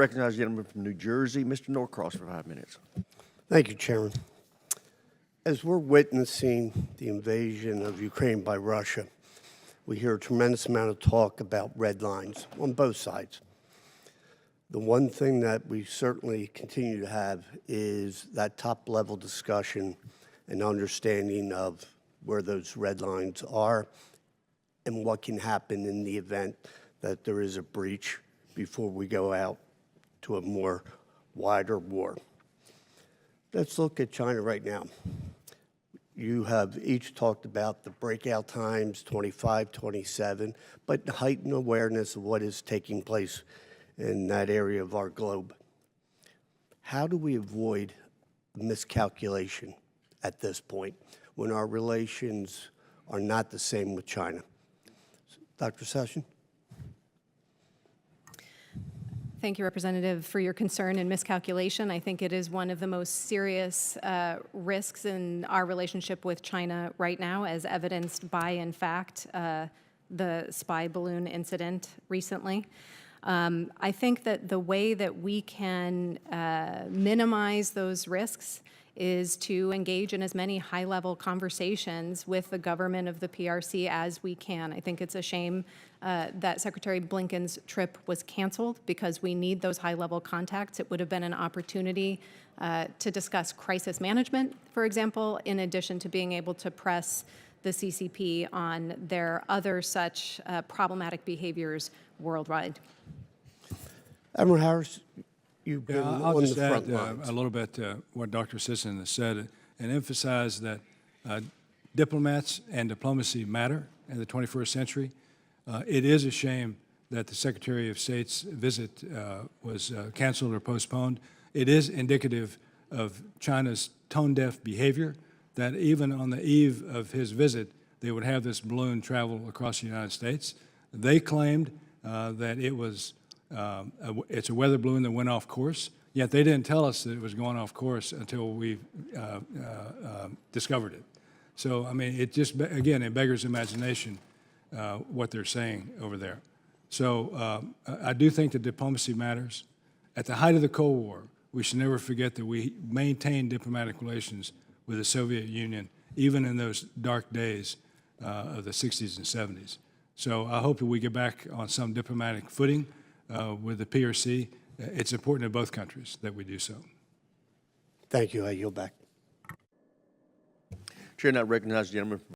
recognize the gentleman from New Jersey, Mr. Norcross, for 5 minutes. Thank you, Chairman. As we're witnessing the invasion of Ukraine by Russia, we hear a tremendous amount of talk about red lines on both sides. The one thing that we certainly continue to have is that top-level discussion and understanding of where those red lines are and what can happen in the event that there is a breach before we go out to a more wider war. Let's look at China right now. You have each talked about the breakout times, 25, 27, but heightened awareness of what is taking place in that area of our globe. How do we avoid miscalculation at this point when our relations are not the same with China? Dr. Session? Thank you, Representative, for your concern and miscalculation. I think it is one of the most serious risks in our relationship with China right now, as evidenced by, in fact, the spy balloon incident recently. I think that the way that we can minimize those risks is to engage in as many high-level conversations with the government of the PRC as we can. I think it's a shame that Secretary Blinken's trip was canceled because we need those high-level contacts. It would have been an opportunity to discuss crisis management, for example, in addition to being able to press the CCP on their other such problematic behaviors worldwide. Admiral Harris, you've been I'll on just the front add lines. a little bit to what Dr. Sisson has said and emphasize that diplomats and diplomacy matter in the 21st century. It is a shame that the Secretary of State's visit was canceled or postponed. It is indicative of China's tone-deaf behavior, that even on the eve of his visit, they would have this balloon travel across the United States. They claimed that it was it's a weather balloon that went off course, yet they didn't tell us that it was going off course until we discovered it. So, I mean, it just, again, it beggars imagination what they're saying over there. So I do think that diplomacy matters. At the height of the Cold War, we should never forget that we maintained diplomatic relations with the Soviet Union, even in those dark days of the 60s and 70s. So I hope that we get back on some diplomatic footing with the PRC. It's important to both countries that we do so. Thank you. I yield back. Chair now recognizes the gentleman from